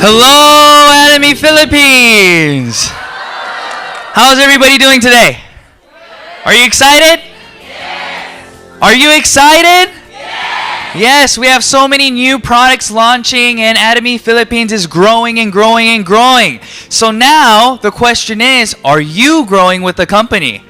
Hello, Atomy Philippines! How's everybody doing today? Are you excited? Yes. Are you excited? Yes, we have so many new products launching and Atomy Philippines is growing and growing and growing. So now the question is, are you growing with the company?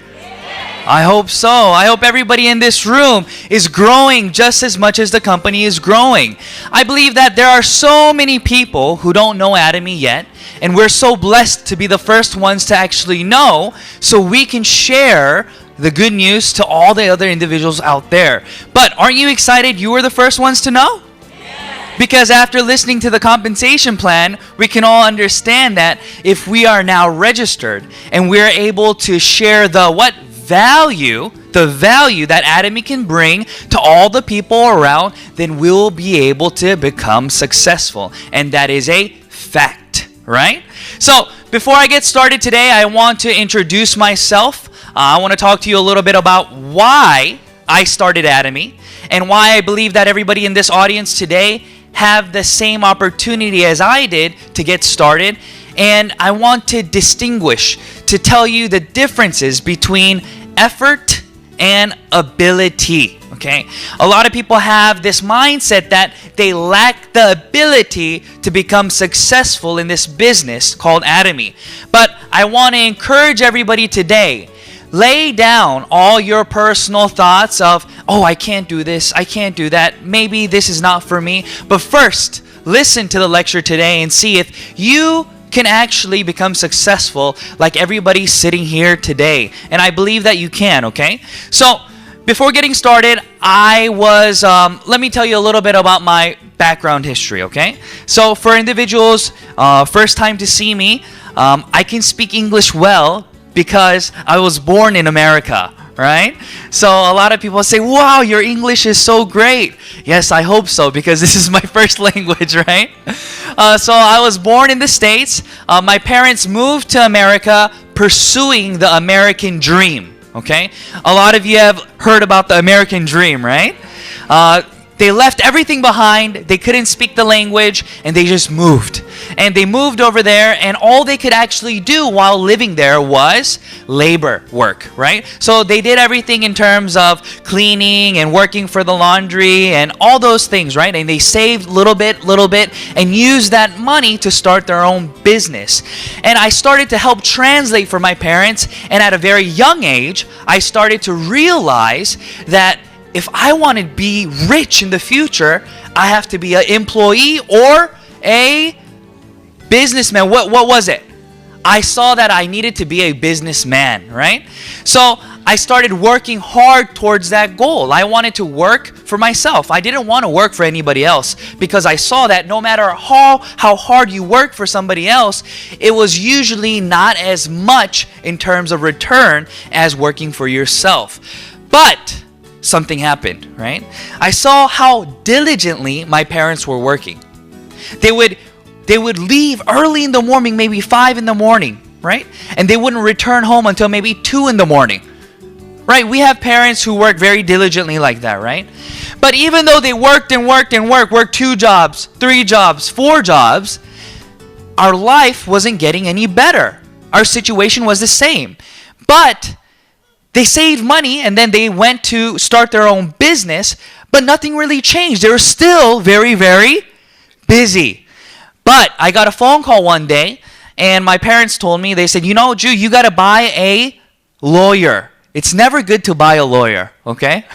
I hope so. I hope everybody in this room is growing just as much as the company is growing. I believe that there are so many people who don't know Atomy yet, and we're so blessed to be the first ones to actually know, so we can share the good news to all the other individuals out there. But aren't you excited you were the first ones to know? Because after listening to the compensation plan, we can all understand that if we are now registered and we're able to share the value that Atomy can bring to all the people around, then we'll be able to become successful. And that is a fact, right? So before I get started today, I want to introduce myself. I want to talk to you a little bit about why I started Atomy and why I believe that everybody in this audience today have the same opportunity as I did to get started. And I want to distinguish, to tell you the differences between effort and ability. Okay? A lot of people have this mindset that they lack the ability to become successful in this business called Atomy. But I want to encourage everybody today, lay down all your personal thoughts of, oh, I can't do this, I can't do that, maybe this is not for me. But first, listen to the lecture today and see if you can actually become successful like everybody sitting here today. And I believe that you can, okay? So, before getting started, let me tell you a little bit about my background history, okay? So, for individuals, first time to see me, I can speak English well because I was born in America, right? So a lot of people say, wow, your English is so great. Yes, I hope so, because this is my first language, right? So I was born in the States. My parents moved to America pursuing the American dream, okay? A lot of you have heard about the American dream, right? They left everything behind, they couldn't speak the language, and they just moved. And they moved over there, and all they could actually do while living there was labor work, right? So they did everything in terms of cleaning and working for the laundry and all those things, right? And they saved little bit, and used that money to start their own business. And I started to help translate for my parents, and at a very young age, I started to realize that if I want to be rich in the future, I have to be an employee or a businessman. What was it? I saw that I needed to be a businessman, right? So I started working hard towards that goal. I wanted to work for myself. I didn't want to work for anybody else because I saw that no matter how hard you work for somebody else, it was usually not as much in terms of return as working for yourself. But something happened, right? I saw how diligently my parents were working. They would leave early in the morning, maybe 5 in the morning, right? And they wouldn't return home until maybe 2 in the morning, right? We have parents who work very diligently like that, right? But even though they worked 2 jobs, 3 jobs, 4 jobs, our life wasn't getting any better. Our situation was the same. But they saved money and then they went to start their own business, but nothing really changed. They were still very, very busy. But I got a phone call one day and my parents told me, they said, you know, Ju, you got to buy a lawyer. It's never good to buy a lawyer, okay?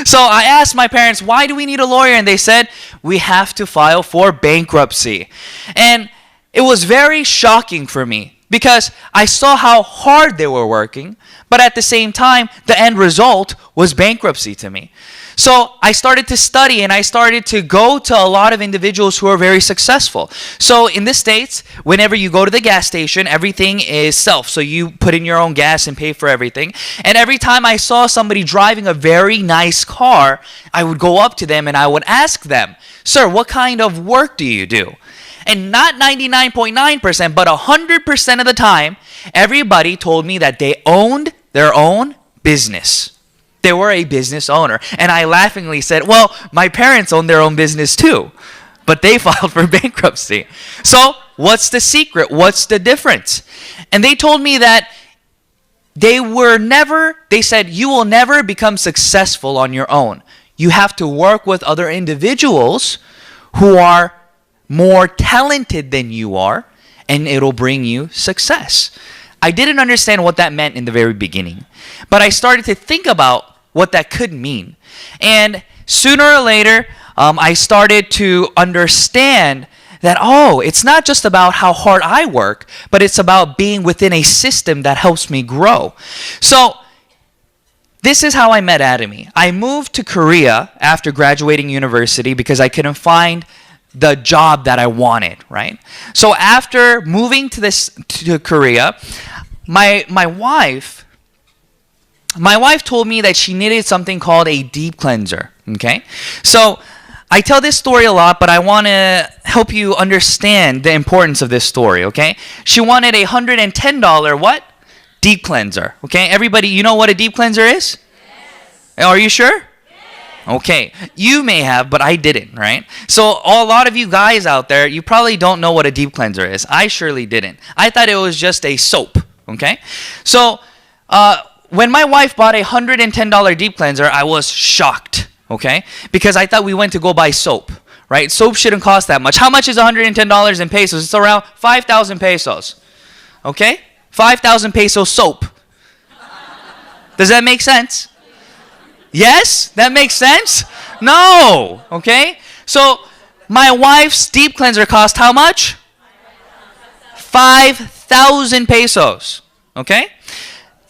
So I asked my parents, why do we need a lawyer? And they said, we have to file for bankruptcy. And it was very shocking for me because I saw how hard they were working, but at the same time, the end result was bankruptcy to me. So I started to study and I started to go to a lot of individuals who are very successful. So in the States, whenever you go to the gas station, everything is self. So you put in your own gas and pay for everything. And every time I saw somebody driving a very nice car, I would go up to them and I would ask them, sir, what kind of work do you do? And not 99.9%, but 100% of the time, everybody told me that they owned their own business. They were a business owner. And I laughingly said, well, my parents own their own business too. but they filed for bankruptcy. So what's the secret? What's the difference? And they told me that they said, you will never become successful on your own. You have to work with other individuals who are more talented than you are, and it'll bring you success. I didn't understand what that meant in the very beginning, but I started to think about what that could mean. And sooner or later, I started to understand that, it's not just about how hard I work, but it's about being within a system that helps me grow. So this is how I met Atomy. I moved to Korea after graduating university because I couldn't find the job that I wanted, right? So after moving to Korea, my wife told me that she needed something called a deep cleanser, okay? So I tell this story a lot, but I want to help you understand the importance of this story, okay? She wanted a $110 what? Deep cleanser, okay? Everybody, you know what a deep cleanser is? Yes. Are you sure? Yes. Okay. You may have, but I didn't, right? So a lot of you guys out there, you probably don't know what a deep cleanser is. I surely didn't. I thought it was just a soap, okay? So when my wife bought a $110 deep cleanser, I was shocked. Okay? Because I thought we went to go buy soap, right? Soap shouldn't cost that much. How much is $110 in pesos? It's around 5,000 pesos. Okay? 5,000 peso soap. Does that make sense? Yes? That makes sense? No. Okay? So my wife's deep cleanser cost how much? 5,000 pesos. Okay?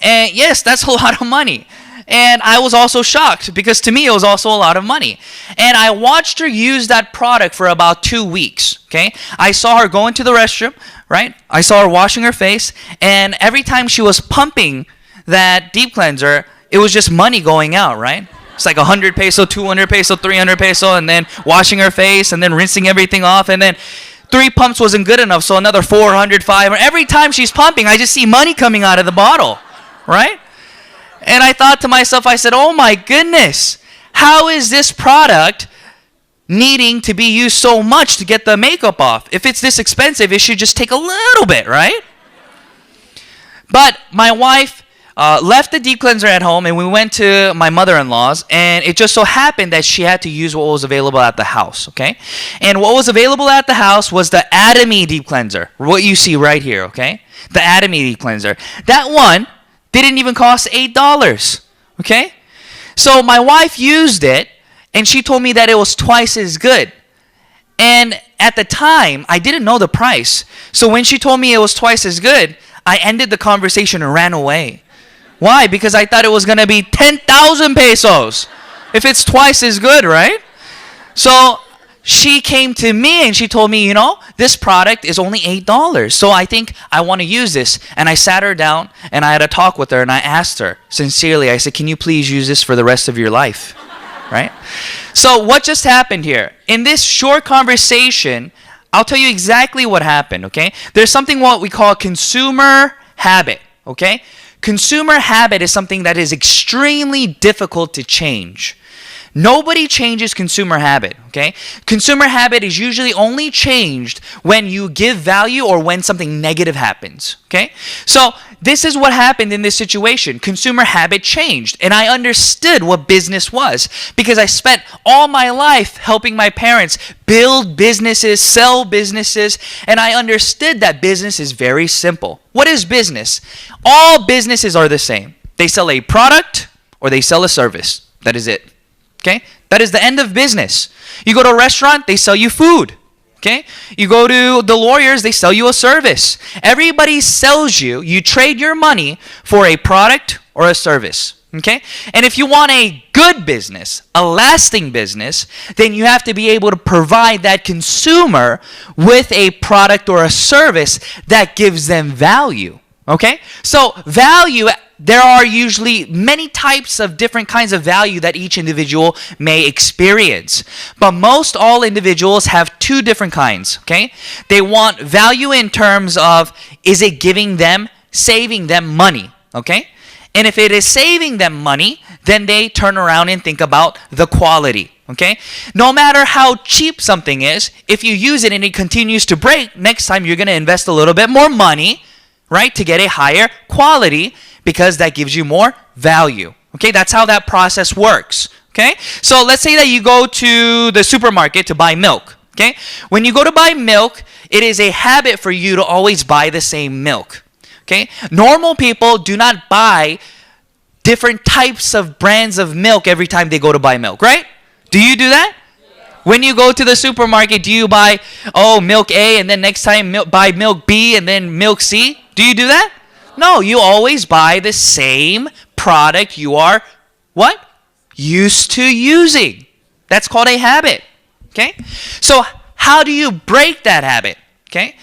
And yes, that's a lot of money. And I was also shocked because to me it was also a lot of money. And I watched her use that product for about 2 weeks, okay? I saw her go into the restroom, right? I saw her washing her face, and every time she was pumping that deep cleanser, it was just money going out, right? It's like 100 peso, 200 peso, 300 peso, and then washing her face and then rinsing everything off, and then 3 pumps wasn't good enough, so another 400, 500. Every time she's pumping, I just see money coming out of the bottle, right? And I thought to myself, I said, oh my goodness, how is this product needing to be used so much to get the makeup off? If it's this expensive, it should just take a little bit, right? But my wife left the deep cleanser at home, and we went to my mother-in-law's, and it just so happened that she had to use what was available at the house, okay? And what was available at the house was the Atomy deep cleanser, what you see right here, okay? The Atomy deep cleanser. That one didn't even cost $8, okay? So my wife used it, and she told me that it was twice as good. And at the time, I didn't know the price. So when she told me it was twice as good, I ended the conversation and ran away. Why? Because I thought it was going to be 10,000 pesos if it's twice as good, right? So she came to me and she told me, this product is only $8. So I think I want to use this. And I sat her down and I had a talk with her and I asked her sincerely, I said, can you please use this for the rest of your life? Right? So what just happened here? In this short conversation, I'll tell you exactly what happened, okay? There's something what we call consumer habit, okay? Consumer habit is something that is extremely difficult to change. Nobody changes consumer habit, okay? Consumer habit is usually only changed when you give value or when something negative happens, okay? So this is what happened in this situation. Consumer habit changed, and I understood what business was because I spent all my life helping my parents build businesses, sell businesses, and I understood that business is very simple. What is business? All businesses are the same. They sell a product or they sell a service. That is it. Okay? That is the end of business. You go to a restaurant, they sell you food. Okay? You go to the lawyers, they sell you a service. Everybody sells you. You trade your money for a product or a service. Okay? And if you want a good business, a lasting business, then you have to be able to provide that consumer with a product or a service that gives them value. Okay? So value, there are usually many types of different kinds of value that each individual may experience. But most all individuals have two different kinds, okay? They want value in terms of, is it giving them, saving them money, okay? And if it is saving them money, then they turn around and think about the quality, Okay? No matter how cheap something is, if you use it and it continues to break, next time you're going to invest a little bit more money, right, to get a higher quality because that gives you more value. Okay? That's how that process works. Okay? So let's say that you go to the supermarket to buy milk. Okay? When you go to buy milk, it is a habit for you to always buy the same milk. Okay? Normal people do not buy different types of brands of milk every time they go to buy milk, right? Do you do that? Yeah. When you go to the supermarket, do you buy, milk A, and then next time buy milk B, and then milk C? Do you do that? No, you always buy the same product you are, what? Used to using. That's called a habit. Okay? So how do you break that habit? Okay?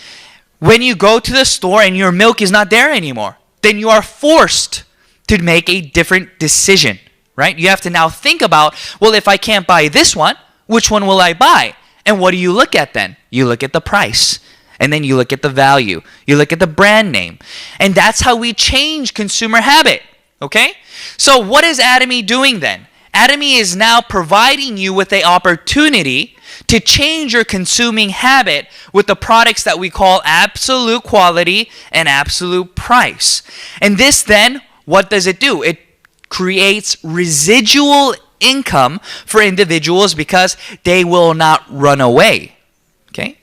When you go to the store and your milk is not there anymore, then you are forced to make a different decision, right? You have to now think about, well, if I can't buy this one, which one will I buy? And what do you look at then? You look at the price. And then you look at the value. You look at the brand name. And that's how we change consumer habit, okay? So what is Atomy doing then? Atomy is now providing you with an opportunity to change your consuming habit with the products that we call absolute quality and absolute price. And this then, what does it do? It creates residual income for individuals because they will not run away. Okay?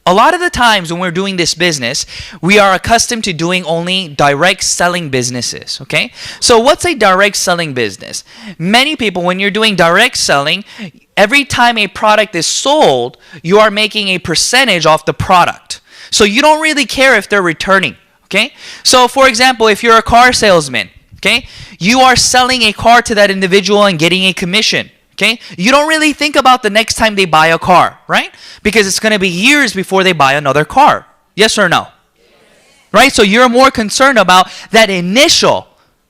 A lot of the times when we're doing this business, we are accustomed to doing only direct selling businesses. Okay? So what's a direct selling business? Many people, when you're doing direct selling, every time a product is sold, you are making a percentage off the product. So you don't really care if they're returning. Okay? So for example, if you're a car salesman, okay, you are selling a car to that individual and getting a commission. Okay? You don't really think about the next time they buy a car, right? Because it's going to be years before they buy another car. Yes or no? Yes. Right? So you're more concerned about that initial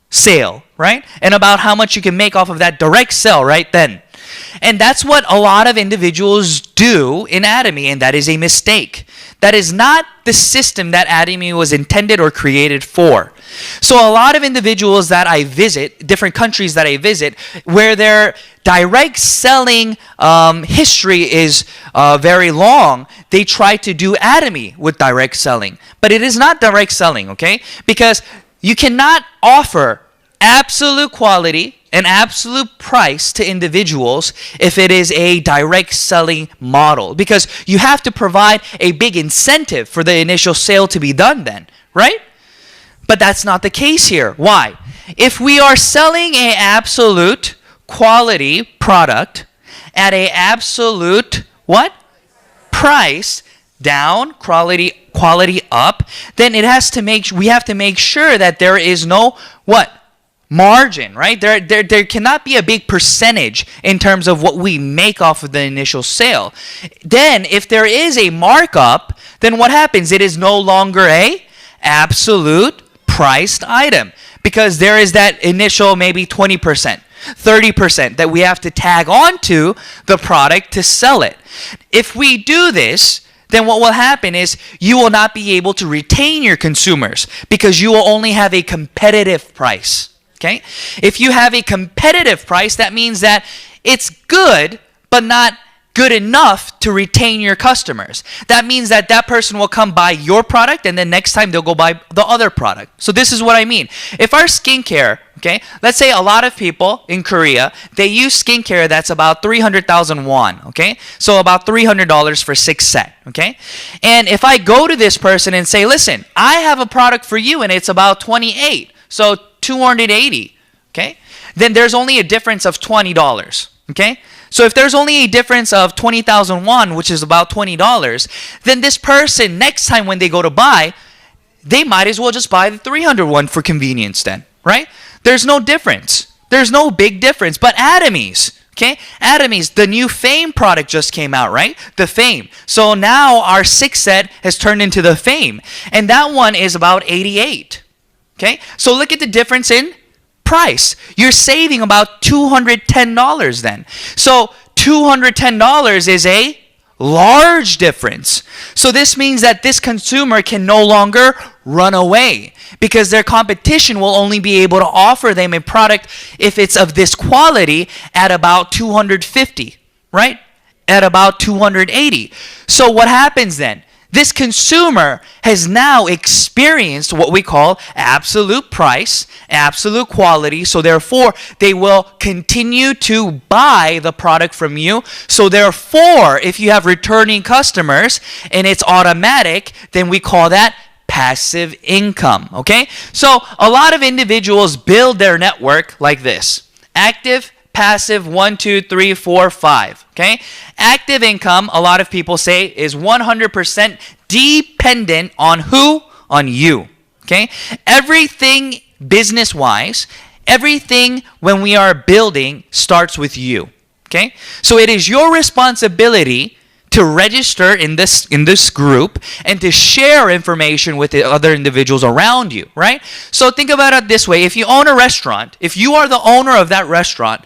sale, right? And about how much you can make off of that direct sale right then. And that's what a lot of individuals do in Atomy, and that is a mistake. That is not the system that Atomy was intended or created for. So a lot of individuals that I visit, different countries that I visit, where their direct selling history is very long, they try to do Atomy with direct selling. But it is not direct selling, okay? Because you cannot offer absolute quality and absolute price to individuals if it is a direct selling model, because you have to provide a big incentive for the initial sale to be done then, right? But that's not the case here. Why? If we are selling an absolute quality product at an absolute what? Price down, quality up, then we have to make sure that there is no what? Margin, right? There cannot be a big percentage in terms of what we make off of the initial sale. Then if there is a markup, then what happens? It is no longer a absolute priced item, because there is that initial maybe 20%, 30% that we have to tag onto the product to sell it. If we do this, then what will happen is you will not be able to retain your consumers because you will only have a competitive price. Okay? If you have a competitive price, that means that it's good, but not good enough to retain your customers. That means that that person will come buy your product, and then next time they'll go buy the other product. So this is what I mean. If our skincare, okay, let's say a lot of people in Korea, they use skincare that's about 300,000 won, okay? So about $300 for 6 set, okay? And if I go to this person and say, listen, I have a product for you and it's about 28, so 280, okay? Then there's only a difference of $20, okay? So if there's only a difference of 20,000 won, which is about $20, then this person, next time when they go to buy, they might as well just buy the 300 won for convenience then, right? There's no difference. There's no big difference. But Atomy's, okay? Atomy's, the new Fame product just came out, right? The Fame. So now our 6 set has turned into the Fame. And that one is about 88. Okay? So look at the difference in price. You're saving about $210 then. So $210 is a large difference. So this means that this consumer can no longer run away because their competition will only be able to offer them a product if it's of this quality at about 250, right? At about 280. So what happens then? This consumer has now experienced what we call absolute price, absolute quality. So therefore, they will continue to buy the product from you. So therefore, if you have returning customers and it's automatic, then we call that passive income. Okay? So a lot of individuals build their network like this. Active, passive, 1, 2, 3, 4, 5. Okay? Active income, a lot of people say, is 100% dependent on who? On you. Okay? Everything business-wise, everything when we are building starts with you. Okay? So it is your responsibility to register in this group and to share information with the other individuals around you, right? So think about it this way. If you own a restaurant, if you are the owner of that restaurant,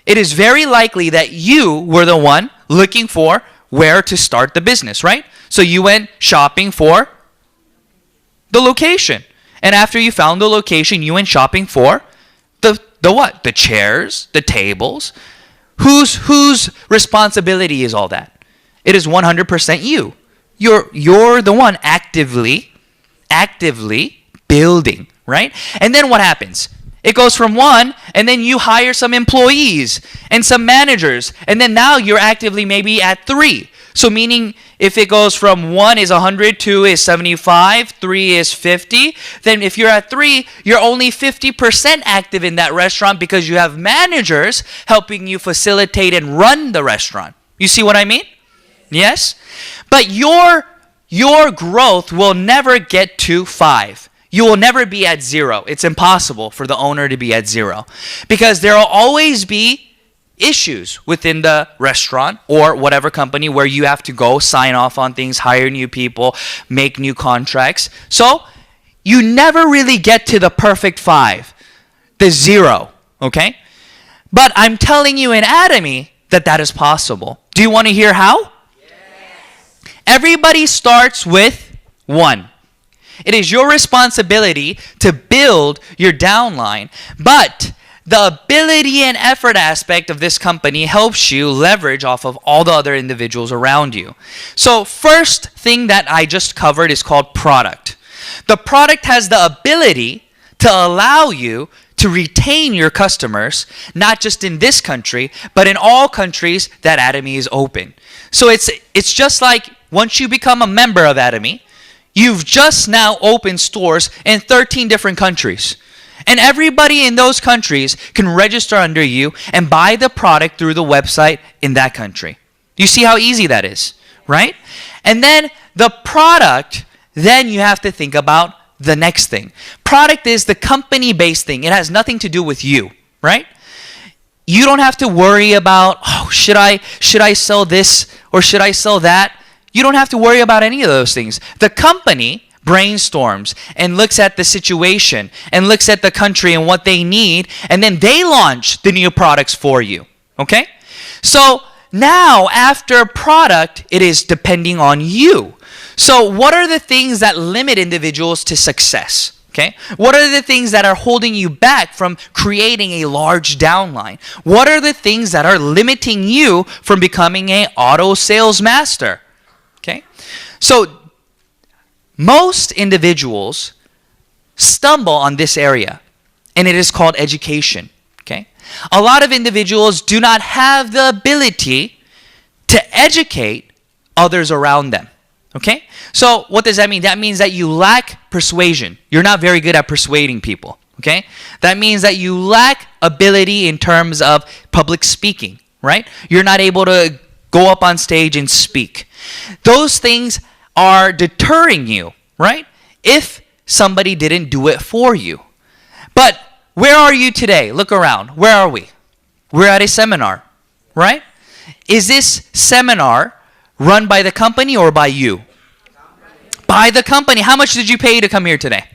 it is very likely that you were the one looking for where to start the business, right? So you went shopping for the location. And after you found the location, you went shopping for the what? The chairs, the tables. Whose responsibility is all that? It is 100% you. You're the one actively building, right? And then what happens? It goes from 1, and then you hire some employees and some managers, and then now you're actively maybe at 3. So meaning if it goes from 1 is 100, 2 is 75, 3 is 50, then if you're at 3, you're only 50% active in that restaurant because you have managers helping you facilitate and run the restaurant. You see what I mean? Yes? But your growth will never get to 5. You will never be at 0. It's impossible for the owner to be at 0 because there will always be issues within the restaurant or whatever company where you have to go sign off on things, hire new people, make new contracts. So you never really get to the perfect 5, the 0, okay? But I'm telling you in Atomy that is possible. Do you want to hear how? Everybody starts with 1. It is your responsibility to build your downline, but the ability and effort aspect of this company helps you leverage off of all the other individuals around you. So first thing that I just covered is called product. The product has the ability to allow you to retain your customers, not just in this country, but in all countries that Atomy is open. So it's just like once you become a member of Atomy, you've just now opened stores in 13 different countries. And everybody in those countries can register under you and buy the product through the website in that country. You see how easy that is, right? And then the product, then you have to think about the next thing. Product is the company-based thing. It has nothing to do with you, right? You don't have to worry about, should I sell this or should I sell that? You don't have to worry about any of those things. The company brainstorms and looks at the situation and looks at the country and what they need, and then they launch the new products for you, okay? So now after product, it is depending on you. So what are the things that limit individuals to success? Okay? What are the things that are holding you back from creating a large downline? What are the things that are limiting you from becoming an auto sales master? Okay? So most individuals stumble on this area, and it is called education. Okay? A lot of individuals do not have the ability to educate others around them. Okay? So what does that mean? That means that you lack persuasion. You're not very good at persuading people. Okay? That means that you lack ability in terms of public speaking, right? You're not able to go up on stage and speak. Those things are deterring you, right? If somebody didn't do it for you. But where are you today? Look around. Where are we? We're at a seminar, right? Is this seminar run by the company or by you? By the company. How much did you pay to come here today?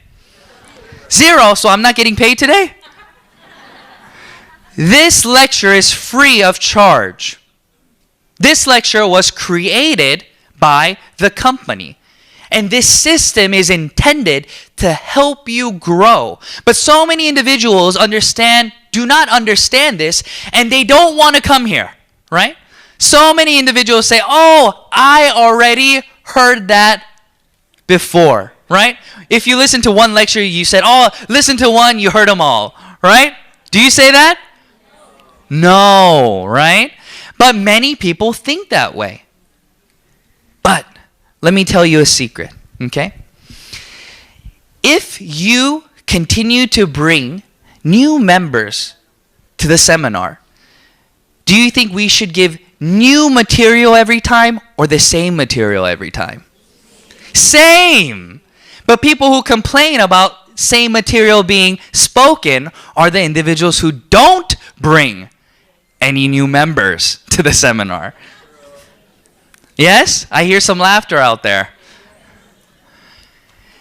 0, so I'm not getting paid today? This lecture is free of charge. This lecture was created by the company. And this system is intended to help you grow. But so many individuals do not understand this, and they don't want to come here, right? So many individuals say, oh, I already heard that before, right? If you listen to one lecture, you said, oh, listen to one, you heard them all, right? Do you say that? No, right? But many people think that way. But let me tell you a secret, okay? If you continue to bring new members to the seminar, do you think we should give new material every time or the same material every time? Same! But people who complain about same material being spoken are the individuals who don't bring any new members to the seminar. Yes? I hear some laughter out there.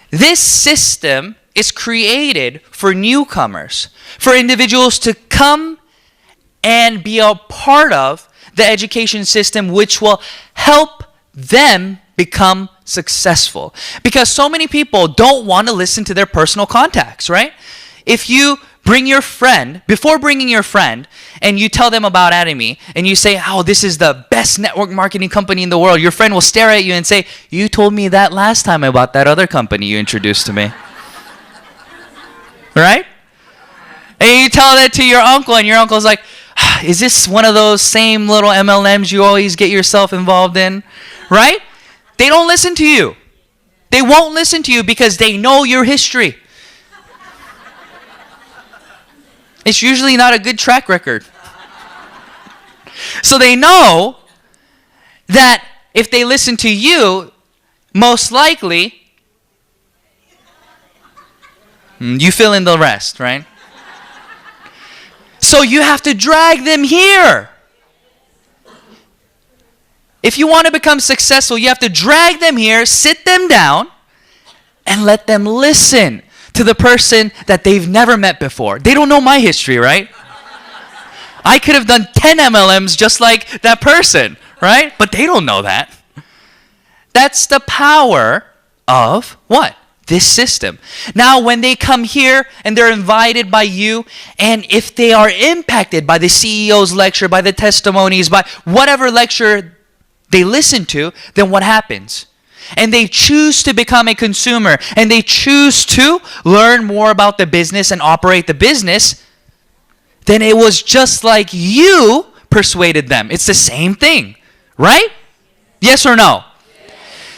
This system is created for newcomers, for individuals to come and be a part of the education system, which will help them become successful. Because so many people don't want to listen to their personal contacts, right? If you bring your friend, before bringing your friend, and you tell them about Atomy, and you say, oh, this is the best network marketing company in the world, your friend will stare at you and say, you told me that last time about that other company you introduced to me. Right? And you tell that to your uncle, and your uncle's like, is this one of those same little MLMs you always get yourself involved in? Right? They don't listen to you. They won't listen to you because they know your history. It's usually not a good track record. So they know that if they listen to you, most likely, you fill in the rest, right? So you have to drag them here. If you want to become successful, you have to drag them here, sit them down, and let them listen to the person that they've never met before. They don't know my history, right? I could have done 10 MLMs just like that person, right? But they don't know that. That's the power of what? This system. Now, when they come here and they're invited by you, and if they are impacted by the CEO's lecture, by the testimonies, by whatever lecture they listen to, then what happens? And they choose to become a consumer, and they choose to learn more about the business and operate the business, then it was just like you persuaded them. It's the same thing, right? Yes or no?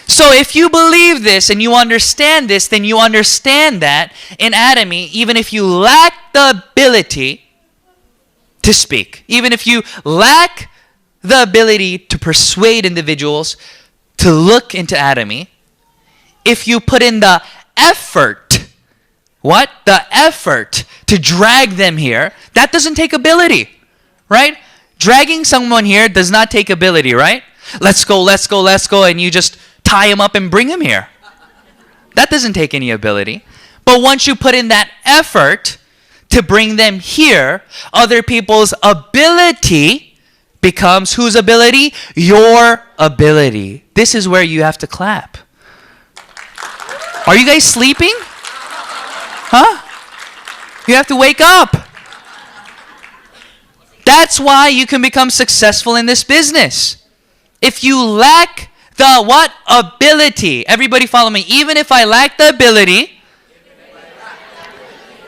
So if you believe this and you understand this, then you understand that in Atomy, even if you lack the ability to speak, even if you lack the ability to persuade individuals to look into Atomy, if you put in the effort, what? The effort to drag them here, that doesn't take ability, right? Dragging someone here does not take ability, right? Let's go, and you just tie him up and bring him here. That doesn't take any ability. But once you put in that effort to bring them here, other people's ability becomes whose ability? Your ability. This is where you have to clap. Are you guys sleeping? Huh? You have to wake up. That's why you can become successful in this business. If you lack the what? Ability. Everybody follow me. Even if I lack the ability,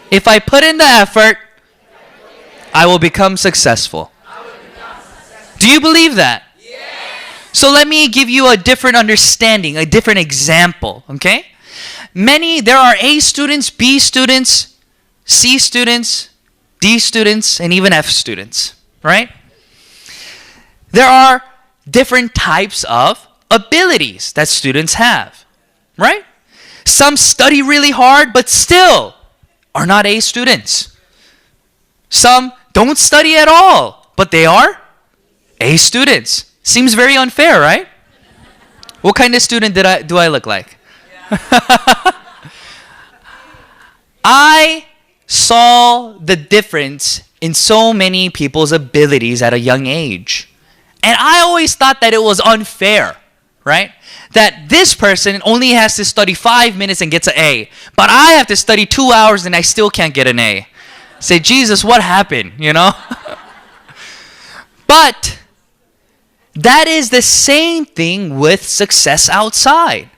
if I put in the effort, I will become successful. Do you believe that? So let me give you a different understanding, a different example, okay? There are A students, B students, C students, D students, and even F students, right? There are different types of abilities that students have, right? Some study really hard, but still are not A students. Some don't study at all, but they are A students. Seems very unfair, right? What kind of student do I look like? I saw the difference in so many people's abilities at a young age. And I always thought that it was unfair. right? That this person only has to study 5 minutes and gets an A, but I have to study 2 hours and I still can't get an A. Say, Jesus, what happened, you know? But that is the same thing with success outside.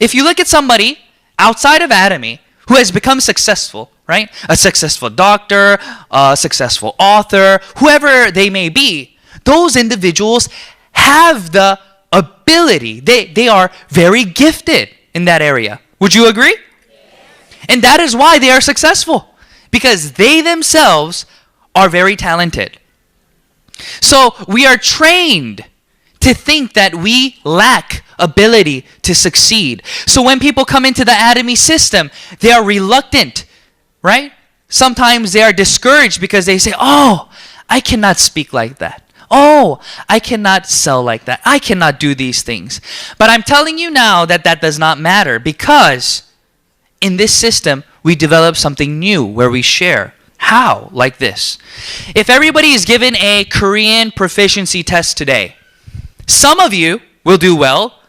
If you look at somebody outside of Atomy who has become successful, right? A successful doctor, a successful author, whoever they may be, those individuals have the ability. They are very gifted in that area. Would you agree? And that is why they are successful, because they themselves are very talented. So we are trained to think that we lack ability to succeed. So when people come into the Atomy system, they are reluctant, right? Sometimes they are discouraged because they say, oh, I cannot speak like that. Oh, I cannot sell like that. I cannot do these things. But I'm telling you now that that does not matter, because in this system, we develop something new where we share. How? Like this. If everybody is given a Korean proficiency test today, some of you will do well.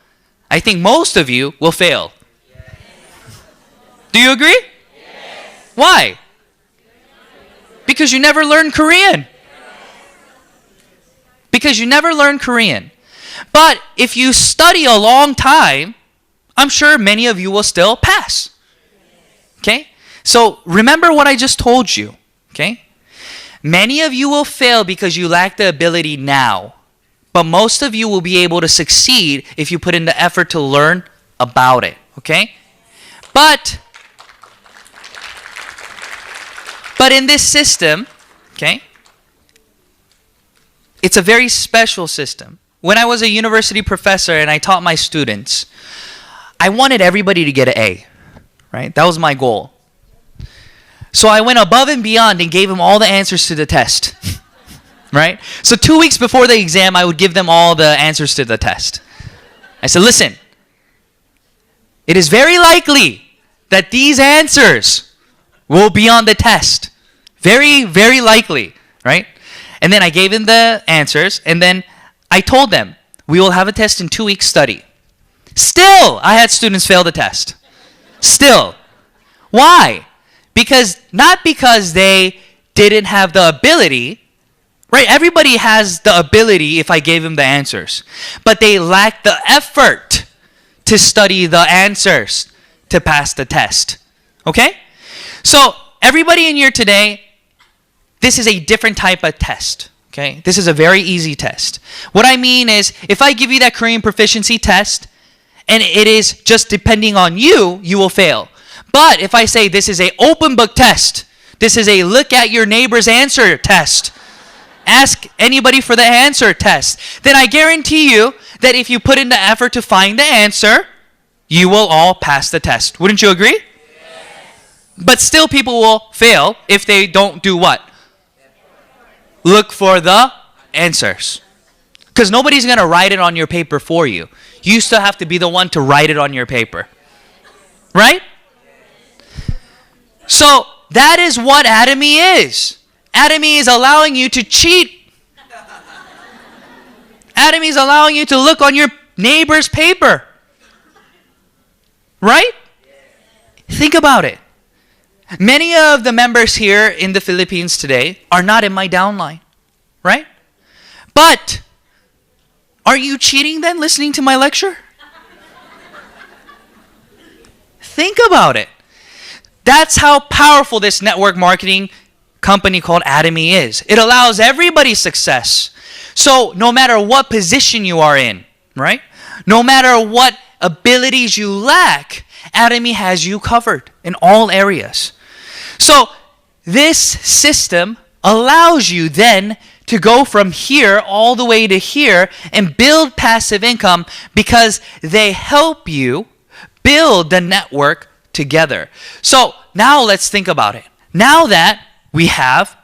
I think most of you will fail. Yes. Do you agree? Yes. Why? Because you never learned Korean. Because you never learned Korean. But if you study a long time, I'm sure many of you will still pass. Okay? So remember what I just told you. Okay? Many of you will fail because you lack the ability now. But most of you will be able to succeed if you put in the effort to learn about it. Okay? But in this system, okay, it's a very special system. When I was a university professor and I taught my students, I wanted everybody to get an A, right? That was my goal. So I went above and beyond and gave them all the answers to the test, right? So 2 weeks before the exam, I would give them all the answers to the test. I said, listen, it is very likely that these answers will be on the test. Very, very likely, right? And then I gave them the answers, and then I told them, we will have a test in 2 weeks study. Still, I had students fail the test. Still. Why? Not because they didn't have the ability, right? Everybody has the ability if I gave them the answers. But they lacked the effort to study the answers to pass the test. Okay? So, everybody in here today, this is a different type of test, okay? This is a very easy test. What I mean is, if I give you that Korean proficiency test, and it is just depending on you, you will fail. But if I say this is an open book test, this is a look at your neighbor's answer test, ask anybody for the answer test, then I guarantee you that if you put in the effort to find the answer, you will all pass the test. Wouldn't you agree? Yes. But still people will fail if they don't do what? Look for the answers. Because nobody's going to write it on your paper for you. You still have to be the one to write it on your paper. Right? So that is what Atomy is. Atomy is allowing you to cheat. Atomy is allowing you to look on your neighbor's paper. Right? Think about it. Many of the members here in the Philippines today are not in my downline, right? But are you cheating then listening to my lecture? Think about it. That's how powerful this network marketing company called Atomy is. It allows everybody's success. So no matter what position you are in, right? No matter what abilities you lack, Atomy has you covered in all areas. So this system allows you then to go from here all the way to here and build passive income because they help you build the network together. So now let's think about it. Now that we have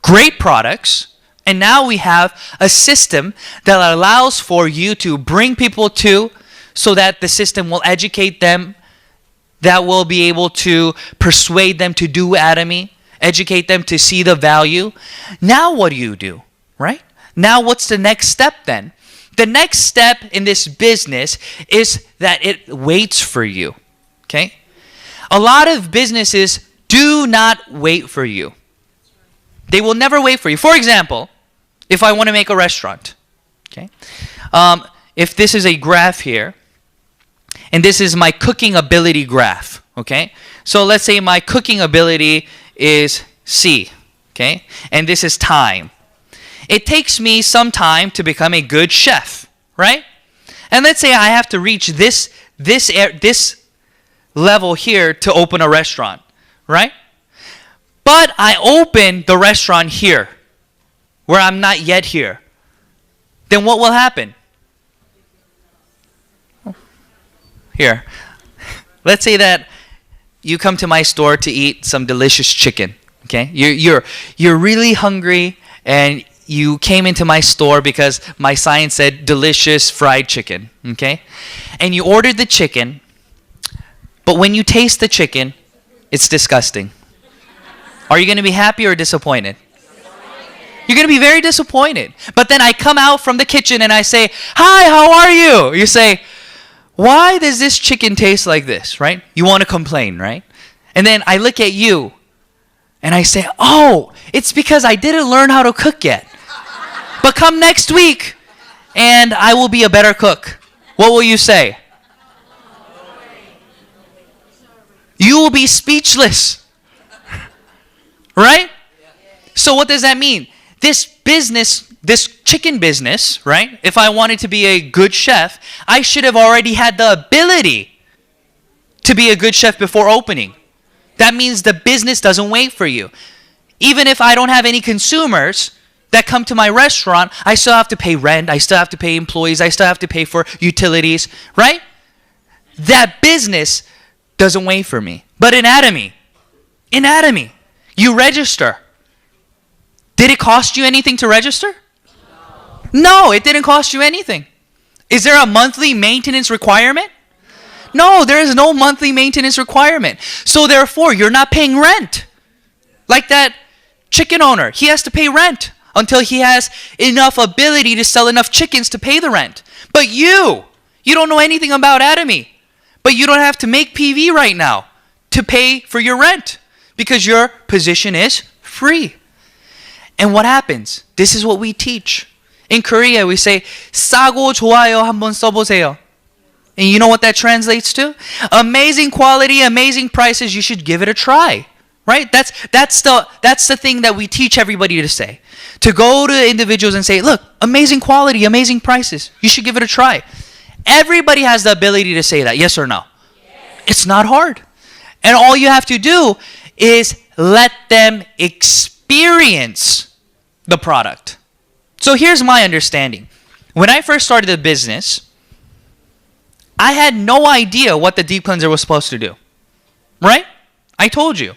great products and now we have a system that allows for you to bring people to so that the system will educate them, that will be able to persuade them to do Atomy, educate them to see the value. Now what do you do, right? Now what's the next step then? The next step in this business is that it waits for you. Okay? A lot of businesses do not wait for you. They will never wait for you. For example, if I want to make a restaurant, okay? If this is a graph here, and this is my cooking ability graph, okay? So let's say my cooking ability is C, okay? And this is time. It takes me some time to become a good chef, right? And let's say I have to reach this level here to open a restaurant, right? But I open the restaurant here, where I'm not yet here. Then what will happen? Here. Let's say that you come to my store to eat some delicious chicken. Okay? You're really hungry, and you came into my store because my sign said delicious fried chicken. Okay? And you ordered the chicken, but when you taste the chicken, it's disgusting. Are you going to be happy or disappointed? You're going to be very disappointed. But then I come out from the kitchen and I say, "Hi, how are you?" You say, "Why does this chicken taste like this?" Right? You want to complain, right? And then I look at you and I say, "Oh, it's because I didn't learn how to cook yet. But come next week and I will be a better cook." What will you say? You will be speechless. Right? So what does that mean? This business, this chicken business, right? If I wanted to be a good chef, I should have already had the ability to be a good chef before opening. That means the business doesn't wait for you. Even if I don't have any consumers that come to my restaurant, I still have to pay rent, I still have to pay employees, I still have to pay for utilities, right? That business doesn't wait for me. But in Atomy, you register. Did it cost you anything to register? No, it didn't cost you anything. Is there a monthly maintenance requirement? No, there is no monthly maintenance requirement. So therefore, you're not paying rent. Like that chicken owner, he has to pay rent until he has enough ability to sell enough chickens to pay the rent. But you don't know anything about Atomy. But you don't have to make PV right now to pay for your rent because your position is free. And what happens? This is what we teach. In Korea, we say, 싸고 좋아요 한번 써보세요. And you know what that translates to? Amazing quality, amazing prices, you should give it a try. Right? That's the thing that we teach everybody to say. To go to individuals and say, look, amazing quality, amazing prices. You should give it a try. Everybody has the ability to say that, yes or no? Yes. It's not hard. And all you have to do is let them experience the product. So here's my understanding. When I first started the business, I had no idea what the deep cleanser was supposed to do. Right? I told you.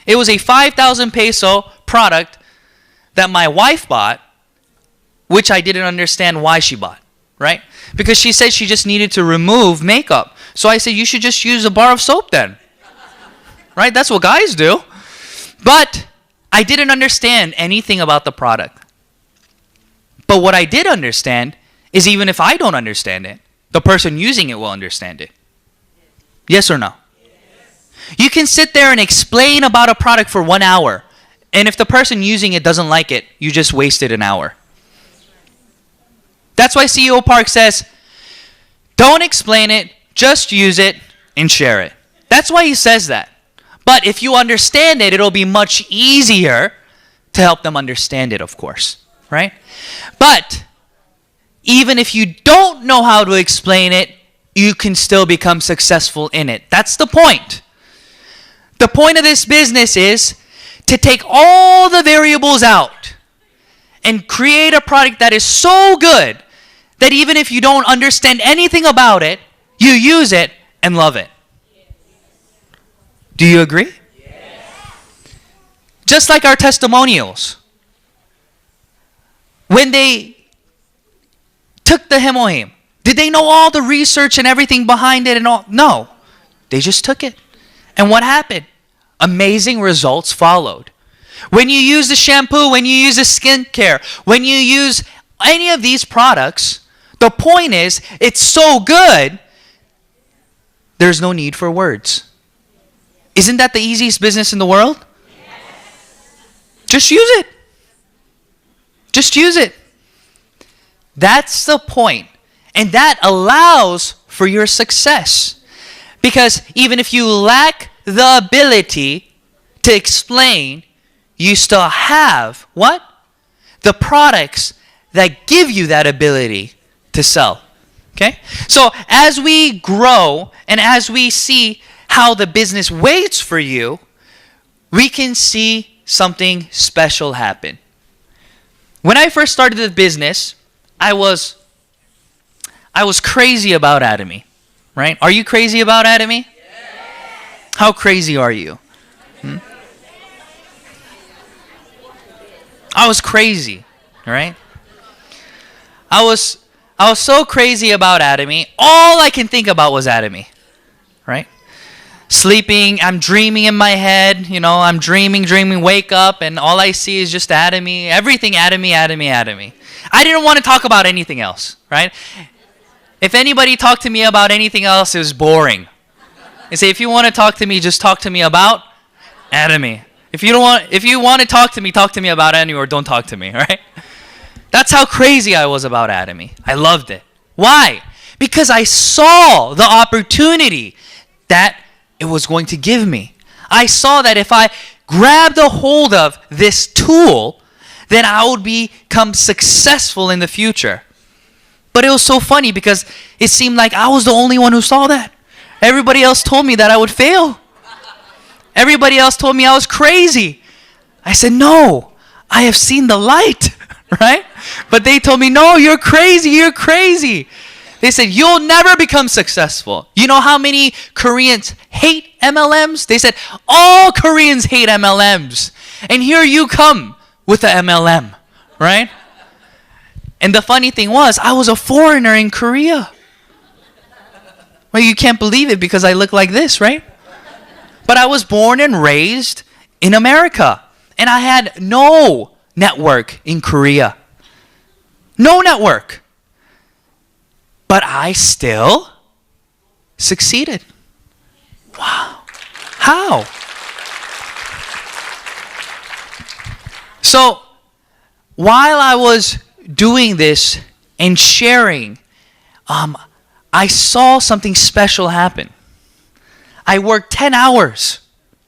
It was a 5,000 peso product that my wife bought, which I didn't understand why she bought. Right? Because she said she just needed to remove makeup. So I said, you should just use a bar of soap then. Right? That's what guys do. But I didn't understand anything about the product. But what I did understand is even if I don't understand it, the person using it will understand it. Yes or no? Yes. You can sit there and explain about a product for 1 hour. And if the person using it doesn't like it, you just wasted an hour. That's why CEO Park says, don't explain it, just use it and share it. That's why he says that. But if you understand it, it'll be much easier to help them understand it, of course. Right? But even if you don't know how to explain it, you can still become successful in it. That's the point. The point of this business is to take all the variables out and create a product that is so good that even if you don't understand anything about it, you use it and love it. Do you agree? Yes. Just like our testimonials. When they took the hemohim, did they know all the research and everything behind it and all? No. They just took it. And what happened? Amazing results followed. When you use the shampoo, when you use the skincare, when you use any of these products, The point is, it's so good, there's no need for words. Isn't that the easiest business in the world? Just use it. Just use it. That's the point. And that allows for your success. Because even if you lack the ability to explain, you still have what? The products that give you that ability to sell. Okay? So as we grow and as we see how the business waits for you, we can see something special happen. When I first started the business, I was crazy about Atomy, right? Are you crazy about Atomy? Yes. How crazy are you? I was crazy, right? I was so crazy about Atomy. All I can think about was Atomy, right? Sleeping, I'm dreaming in my head, I'm dreaming, wake up, and all I see is just Atomy, everything Atomy. I didn't want to talk about anything else, right? If anybody talked to me about anything else, it was boring. They say, if you want to talk to me, just talk to me about Atomy. If you want to talk to me about Atomy, or don't talk to me, right? That's how crazy I was about Atomy. I loved it. Why? Because I saw the opportunity that it was going to give me. I saw that if I grabbed a hold of this tool, then I would become successful in the future. But it was so funny because it seemed like I was the only one who saw that. Everybody else told me that I would fail. Everybody else told me I was crazy. I said, no, I have seen the light, right? But they told me, no, you're crazy. They said, you'll never become successful. You know how many Koreans hate MLMs? They said, all Koreans hate MLMs. And here you come with the MLM, right? And the funny thing was, I was a foreigner in Korea. Well, you can't believe it because I look like this, right? But I was born and raised in America. And I had no network in Korea. No network. But I still succeeded. Wow. How? So, while I was doing this and sharing, I saw something special happen. I worked 10 hours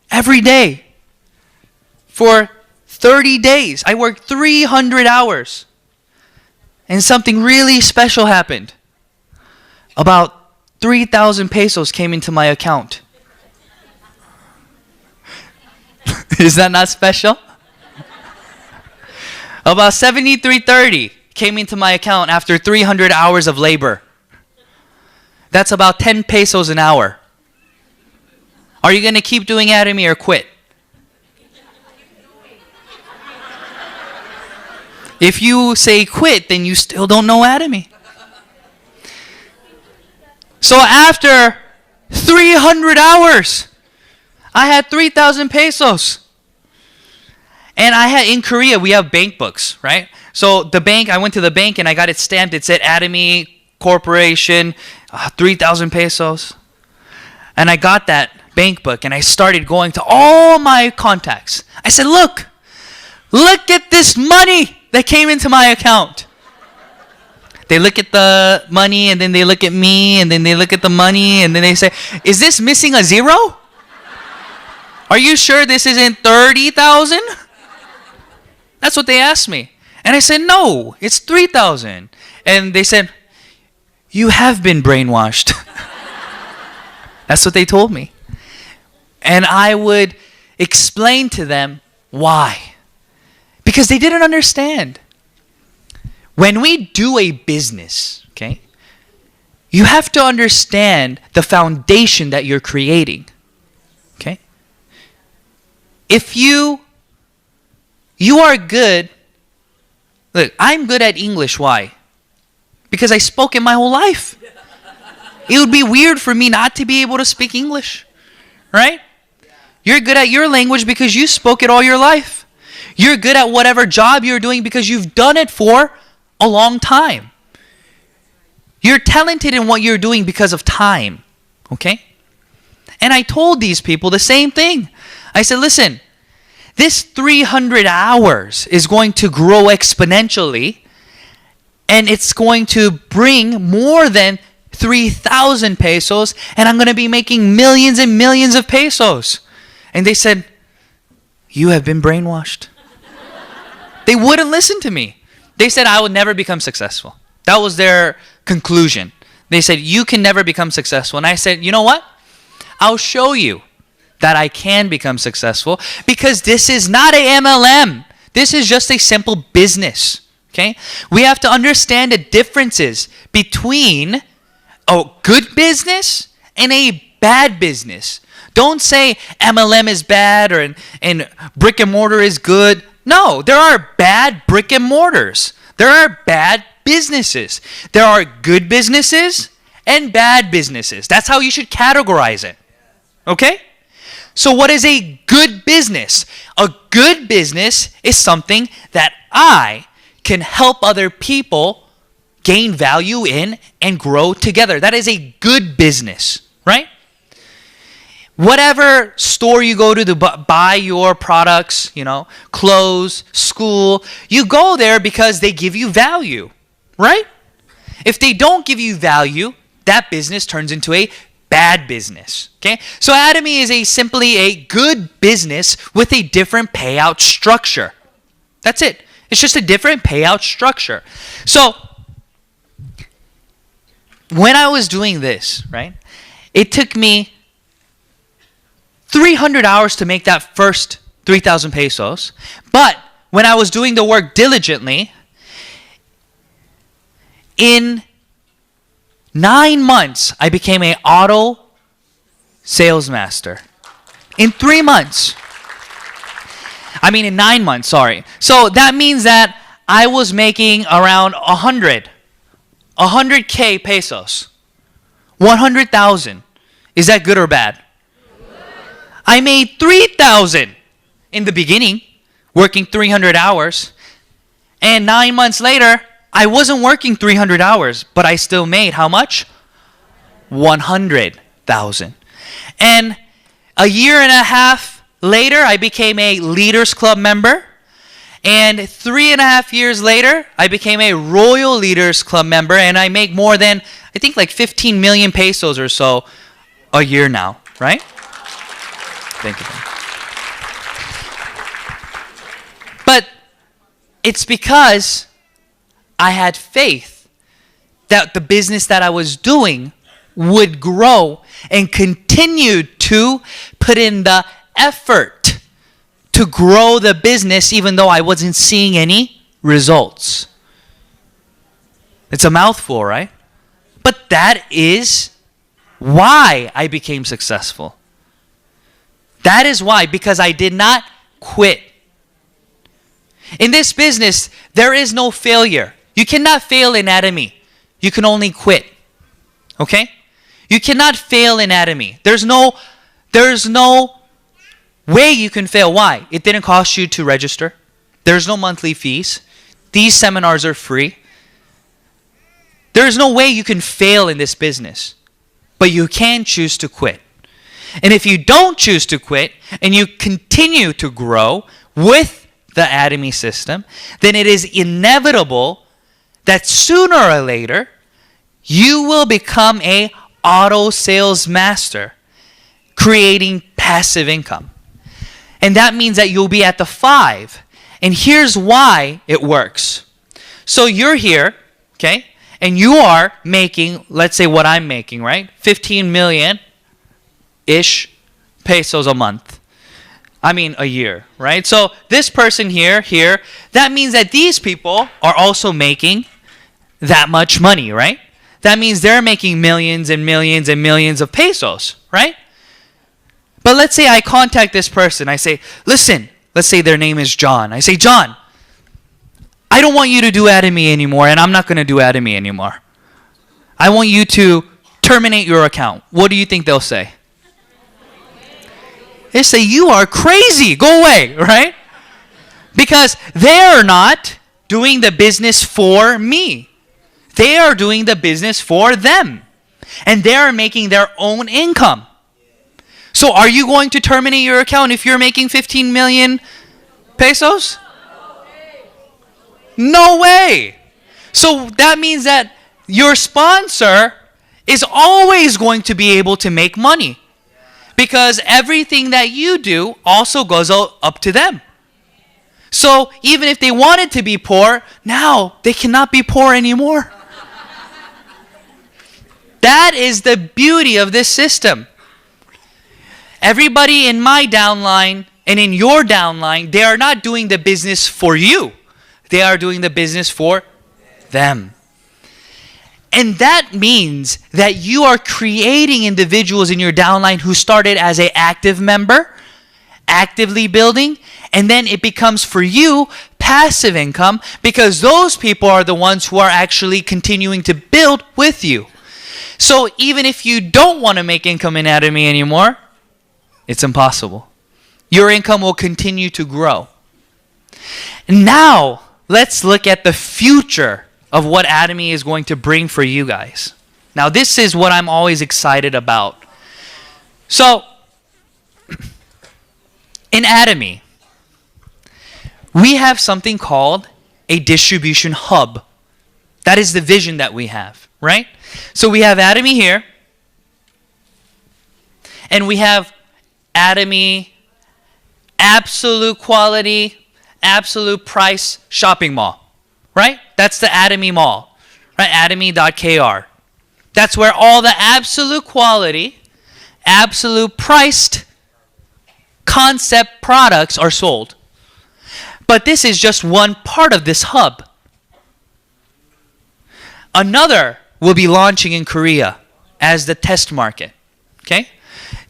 every day for 30 days. I worked 300 hours. And something really special happened. About 3,000 pesos came into my account. Is that not special? About 73.30 came into my account after 300 hours of labor. That's about 10 pesos an hour. Are you going to keep doing Atomy or quit? If you say quit, then you still don't know Atomy. So after 300 hours, I had 3,000 pesos. And in Korea, we have bank books, right? So I went to the bank and I got it stamped. It said Atomy Corporation, 3,000 pesos. And I got that bank book and I started going to all my contacts. I said, look at this money that came into my account. They look at the money and then they look at me and then they look at the money and then they say, is this missing a zero? Are you sure this isn't 30,000? That's what they asked me. And I said, no, it's 3,000. And they said, you have been brainwashed. That's what they told me. And I would explain to them why. Because they didn't understand. When we do a business, okay, you have to understand the foundation that you're creating. Okay? If you are good, look, I'm good at English. Why? Because I spoke it my whole life. It would be weird for me not to be able to speak English. Right? You're good at your language because you spoke it all your life. You're good at whatever job you're doing because you've done it for a long time. You're talented in what you're doing because of time. Okay? And I told these people the same thing. I said, listen, this 300 hours is going to grow exponentially, and it's going to bring more than 3,000 pesos, and I'm going to be making millions and millions of pesos. And they said, you have been brainwashed. They wouldn't listen to me. They said I would never become successful. That was their conclusion. They said, you can never become successful. And I said, you know what? I'll show you that I can become successful, because this is not a MLM. This is just a simple business. Okay? We have to understand the differences between a good business and a bad business. Don't say MLM is bad and brick and mortar is good. No, there are bad brick and mortars. There are bad businesses. There are good businesses and bad businesses. That's how you should categorize it. Okay? So what is a good business? A good business is something that I can help other people gain value in and grow together. That is a good business, right? Whatever store you go to buy your products, clothes, school, you go there because they give you value, right? If they don't give you value, that business turns into a bad business. Okay? So Atomy is simply a good business with a different payout structure. That's it. It's just a different payout structure. So when I was doing this, right, it took me 300 hours to make that first 3,000 pesos. But when I was doing the work diligently, in 9 months, I became an auto sales master. In 3 months. In 9 months, sorry. So that means that I was making around 100K pesos. 100,000. Is that good or bad? I made 3,000 in the beginning, working 300 hours. And 9 months later, I wasn't working 300 hours, but I still made how much? 100,000. And a year and a half later, I became a Leaders Club member. And 3.5 years later, I became a Royal Leaders Club member. And I make more than, I think, like 15 million pesos or so a year now, right? Thank you. But it's because I had faith that the business that I was doing would grow and continue to put in the effort to grow the business even though I wasn't seeing any results. It's a mouthful, right? But that is why I became successful. That is why, because I did not quit. In this business, there is no failure. You cannot fail in Atomy. You can only quit. Okay? You cannot fail in Atomy. There's no way you can fail. Why? It didn't cost you to register. There's no monthly fees. These seminars are free. There's no way you can fail in this business. But you can choose to quit. And if you don't choose to quit and you continue to grow with the Atomy system, then it is inevitable that sooner or later you will become a auto sales master, creating passive income. And that means that you'll be at the 5. And here's why it works. So you're here, okay, and you are making, let's say what I'm making, right? 15 million-ish pesos a month. A year, right? So this person here, that means that these people are also making that much money, right? That means they're making millions and millions and millions of pesos, right? But let's say I contact this person. I say, listen, let's say their name is John. I say, John, I don't want you to do Atomy anymore, and I'm not going to do Atomy anymore. I want you to terminate your account. What do you think they'll say? They say, you are crazy. Go away, right? Because they're not doing the business for me. They are doing the business for them. And they are making their own income. So are you going to terminate your account if you're making 15 million pesos? No way. So that means that your sponsor is always going to be able to make money. Because everything that you do also goes up to them. So even if they wanted to be poor, now they cannot be poor anymore. That is the beauty of this system. Everybody in my downline and in your downline, they are not doing the business for you. They are doing the business for them. And that means that you are creating individuals in your downline who started as an active member, actively building, and then it becomes for you passive income because those people are the ones who are actually continuing to build with you. So even if you don't want to make income in Atomy anymore, it's impossible. Your income will continue to grow. Now, let's look at the future of what Atomy is going to bring for you guys. Now, this is what I'm always excited about. So, in Atomy, we have something called a distribution hub. That is the vision that we have, right? So we have Atomy here, and we have Atomy absolute quality, absolute price shopping mall, right? That's the Atomy mall, right? Atomy.kr. That's where all the absolute quality, absolute priced concept products are sold. But this is just one part of this hub. Another will be launching in Korea as the test market. Okay?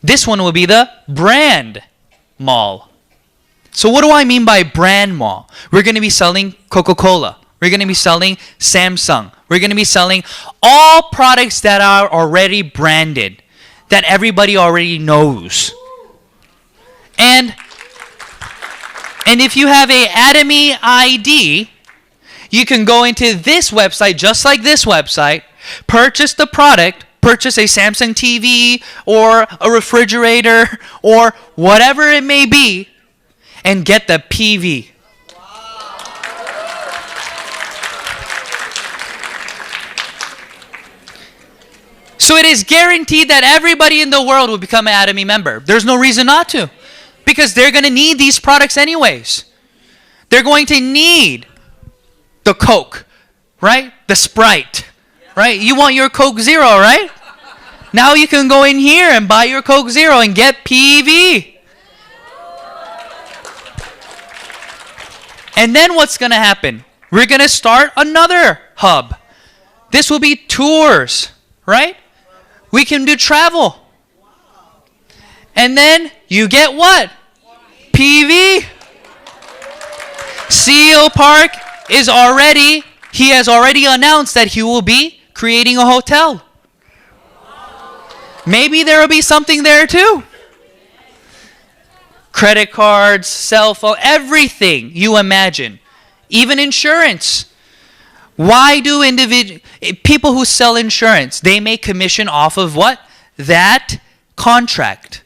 This one will be the brand mall. So what do I mean by brand mall? We're going to be selling Coca-Cola. We're going to be selling Samsung. We're going to be selling all products that are already branded, that everybody already knows. And if you have a Emai-id, you can go into this website, just like this website, purchase the product, purchase a Samsung TV or a refrigerator or whatever it may be, and get the PV. So it is guaranteed that everybody in the world will become an Atomy member. There's no reason not to. Because they're going to need these products anyways. They're going to need the Coke, right? The Sprite, right? You want your Coke Zero, right? Now you can go in here and buy your Coke Zero and get PV. And then what's going to happen? We're going to start another hub. This will be tours, right? We can do travel. And then you get what? PV. CEO Park he has already announced that he will be creating a hotel. Maybe there will be something there too. Credit cards, cell phone, everything you imagine. Even insurance. Why do people who sell insurance, they make commission off of what? That contract.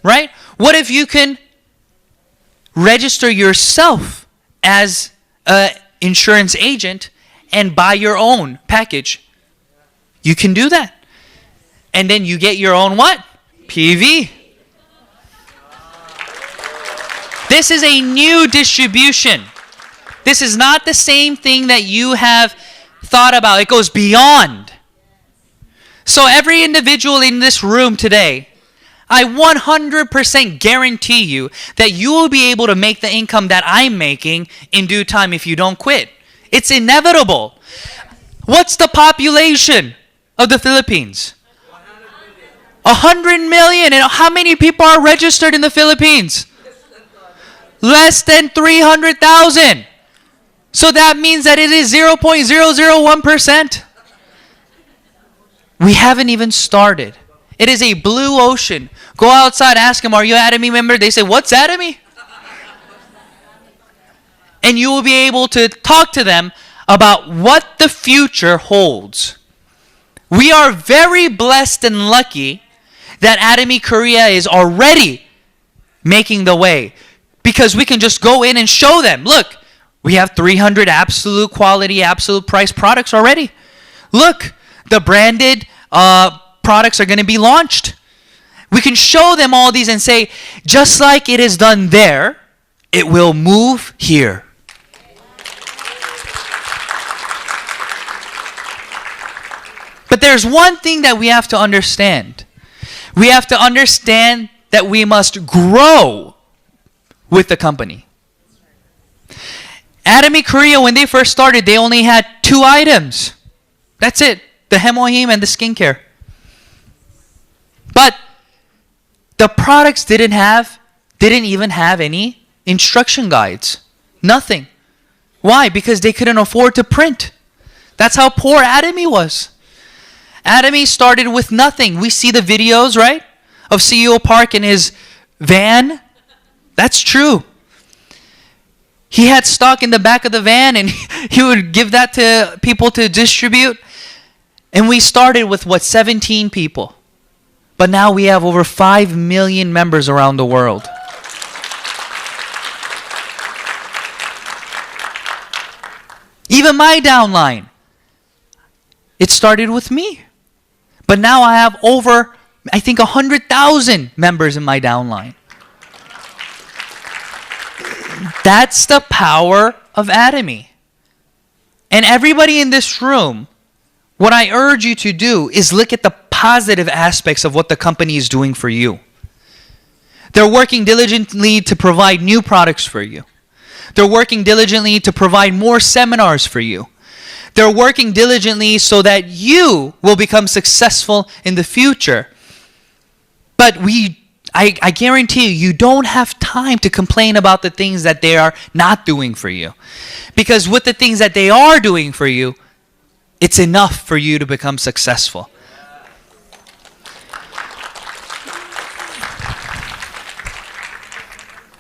Right? What if you can register yourself as an insurance agent and buy your own package? You can do that. And then you get your own what? PV. This is a new distribution. This is not the same thing that you have thought about. It goes beyond. So every individual in this room today, I 100% guarantee you that you will be able to make the income that I'm making in due time if you don't quit. It's inevitable. What's the population of the Philippines? 100 million. And how many people are registered in the Philippines? Less than 300,000. So that means that it is 0.001%. We haven't even started. It is a blue ocean. Go outside, ask them, are you an Atomy member? They say, what's Atomy? And you will be able to talk to them about what the future holds. We are very blessed and lucky that Atomy Korea is already making the way, because we can just go in and show them, look, we have 300 absolute quality, absolute price products already. Look, the branded products are going to be launched. We can show them all these and say, just like it is done there, it will move here. But there's one thing that we have to understand. We have to understand that we must grow with the company. Atomy Korea, when they first started, they only had 2 items. That's it. The Hemohim and the skincare. But the products didn't even have any instruction guides. Nothing. Why? Because they couldn't afford to print. That's how poor Atomy was. Atomy started with nothing. We see the videos, right? Of CEO Park in his van. That's true. He had stock in the back of the van and he would give that to people to distribute. And we started with 17 people. But now we have over 5 million members around the world. Even my downline, it started with me. But now I have over, I think, 100,000 members in my downline. That's the power of Atomy. And everybody in this room, what I urge you to do is look at the positive aspects of what the company is doing for you. They're working diligently to provide new products for you. They're working diligently to provide more seminars for you. They're working diligently so that you will become successful in the future. But I guarantee you don't have time to complain about the things that they are not doing for you. Because with the things that they are doing for you, it's enough for you to become successful.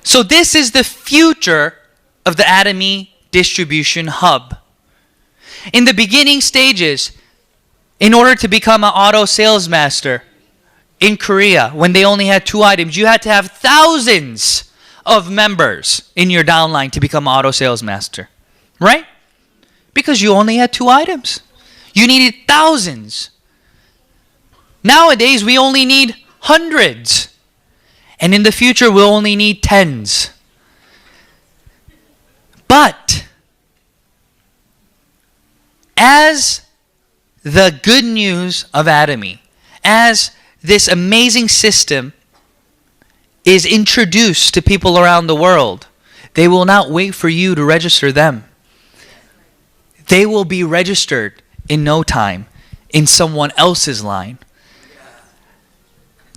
So this is the future of the Atomy distribution hub. In the beginning stages, in order to become an auto sales master in Korea, when they only had 2 items, you had to have thousands of members in your downline to become an auto sales master. Right? Because you only had 2 items. You needed thousands. Nowadays, we only need hundreds. And in the future, we'll only need tens. But as the good news of Atomy, as this amazing system is introduced to people around the world, they will not wait for you to register them. They will be registered in no time in someone else's line.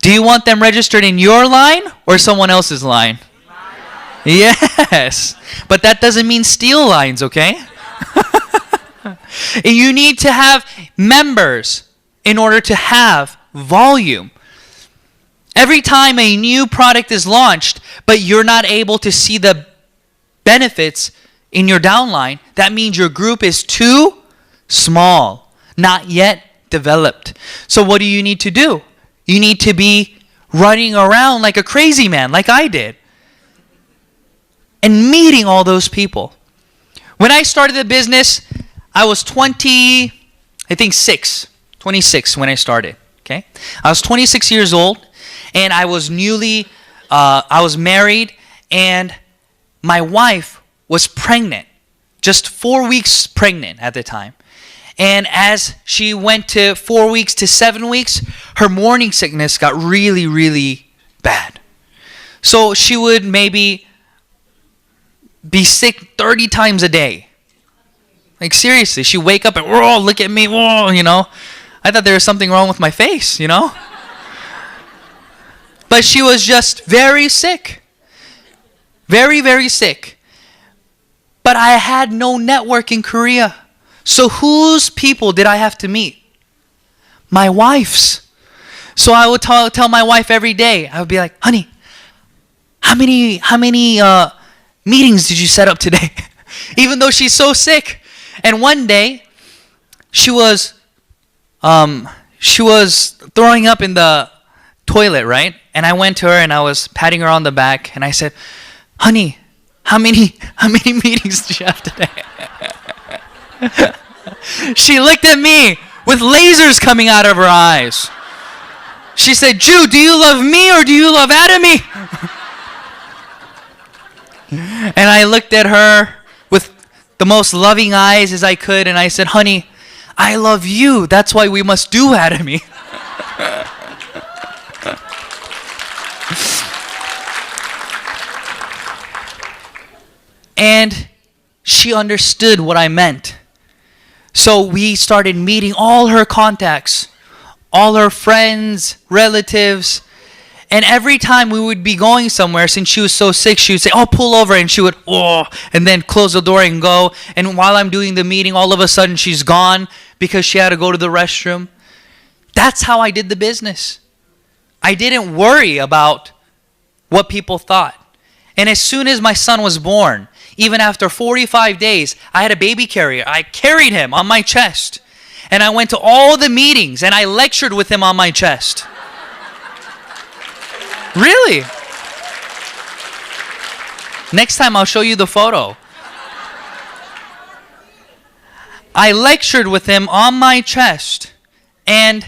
Do you want them registered in your line or someone else's line? Yes. But that doesn't mean steal lines, okay? You need to have members in order to have volume. Every time a new product is launched, but you're not able to see the benefits in your downline, that means your group is too small, not yet developed. So what do you need to do? You need to be running around like a crazy man, like I did, and meeting all those people. When I started the business, I was 26 when I started. Okay, I was 26 years old, and I was married, and my wife was pregnant, just 4 weeks pregnant at the time. And as she went to 4 weeks to 7 weeks, her morning sickness got really, really bad. So she would maybe be sick 30 times a day. Like seriously, she'd wake up and, whoa, look at me, whoa, you know. I thought there was something wrong with my face, you know. But she was just very sick. Very, very sick. But I had no network in Korea. So whose people did I have to meet? My wife's. So I would tell my wife every day. I would be like, honey, how many meetings did you set up today? Even though she's so sick. And one day, she was throwing up in the toilet, right? And I went to her and I was patting her on the back and I said, honey, how many meetings do you have today? She looked at me with lasers coming out of her eyes. She said, Jew, do you love me or do you love Atomy? And I looked at her with the most loving eyes as I could and I said, honey, I love you. That's why we must do Atomy. And she understood what I meant. So we started meeting all her contacts, all her friends, relatives. And every time we would be going somewhere, since she was so sick, she would say, oh, pull over. And she would, oh, and then close the door and go. And while I'm doing the meeting, all of a sudden she's gone because she had to go to the restroom. That's how I did the business. I didn't worry about what people thought. And as soon as my son was born, even after 45 days, I had a baby carrier. I carried him on my chest. And I went to all the meetings and I lectured with him on my chest. Really? Next time I'll show you the photo. I lectured with him on my chest. And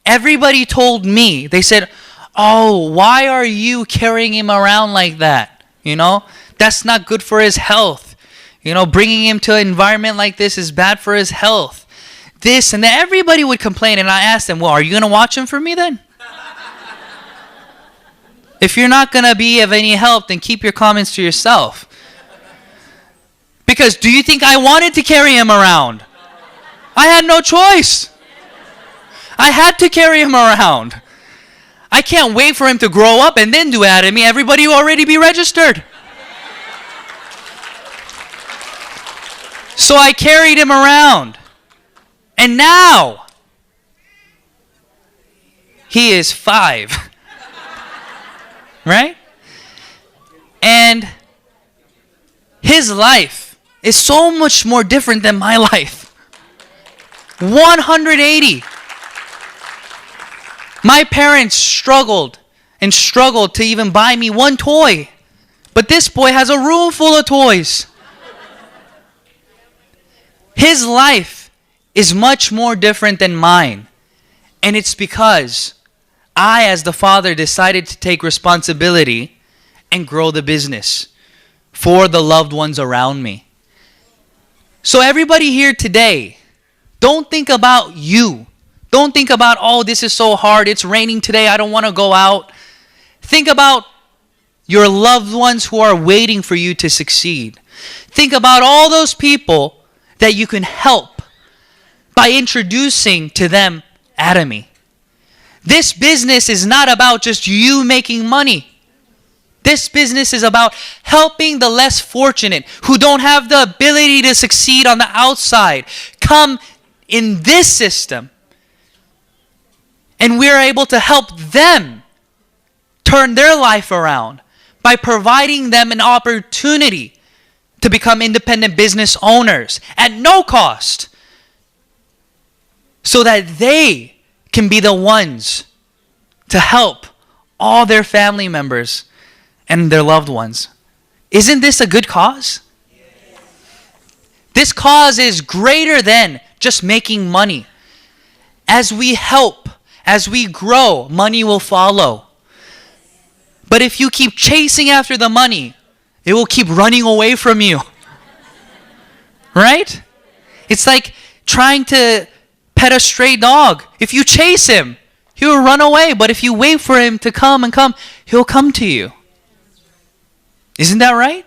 everybody told me, they said, oh, why are you carrying him around like that? You know, that's not good for his health. You know, bringing him to an environment like this is bad for his health. This and that. Everybody would complain. And I asked them, well, are you going to watch him for me then? If you're not going to be of any help, then keep your comments to yourself. Because do you think I wanted to carry him around? I had no choice. I had to carry him around. I can't wait for him to grow up and then do Atomy. Everybody will already be registered. So I carried him around. And now, he is 5. Right? And his life is so much more different than my life. 180. My parents struggled and struggled to even buy me one toy. But this boy has a room full of toys. His life is much more different than mine. And it's because I, as the father, decided to take responsibility and grow the business for the loved ones around me. So everybody here today, don't think about you. Don't think about, oh, this is so hard. It's raining today. I don't want to go out. Think about your loved ones who are waiting for you to succeed. Think about all those people that you can help by introducing to them Atomy. This business is not about just you making money. This business is about helping the less fortunate who don't have the ability to succeed on the outside come in this system. And we are able to help them turn their life around by providing them an opportunity to become independent business owners at no cost, so that they can be the ones to help all their family members and their loved ones. Isn't this a good cause? Yes. This cause is greater than just making money. As we help, as we grow, money will follow. But if you keep chasing after the money, it will keep running away from you. Right? It's like trying to pet a stray dog. If you chase him, he will run away. But if you wait for him to come and come, he'll come to you. Isn't that right?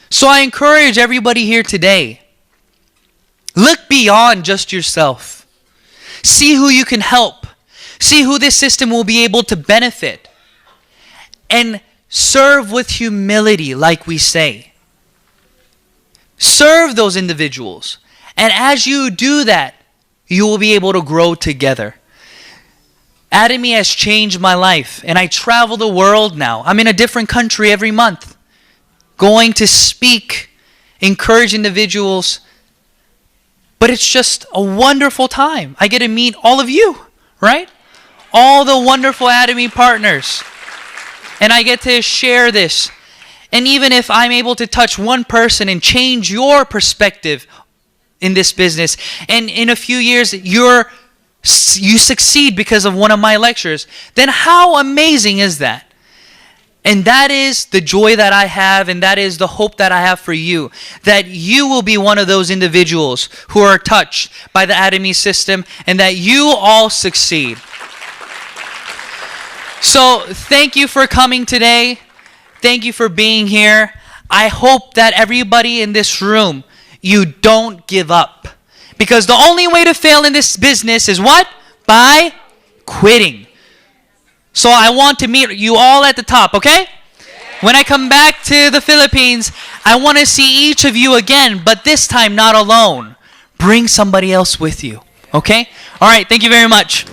So I encourage everybody here today, look beyond just yourself. See who you can help. See who this system will be able to benefit. And serve with humility, like we say. Serve those individuals. And as you do that, you will be able to grow together. Atomy has changed my life, and I travel the world now. I'm in a different country every month, going to speak, encourage individuals But it's just a wonderful time. I get to meet all of you, right? All the wonderful Atomy partners. And I get to share this. And even if I'm able to touch one person and change your perspective in this business, and in a few years you succeed because of one of my lectures, then how amazing is that? And that is the joy that I have, and that is the hope that I have for you, that you will be one of those individuals who are touched by the Atomy system, and that you all succeed. So thank you for coming today. Thank you for being here. I hope that everybody in this room, you don't give up. Because the only way to fail in this business is what? By quitting. So I want to meet you all at the top, okay? When I come back to the Philippines, I want to see each of you again, but this time not alone. Bring somebody else with you, okay? All right, thank you very much.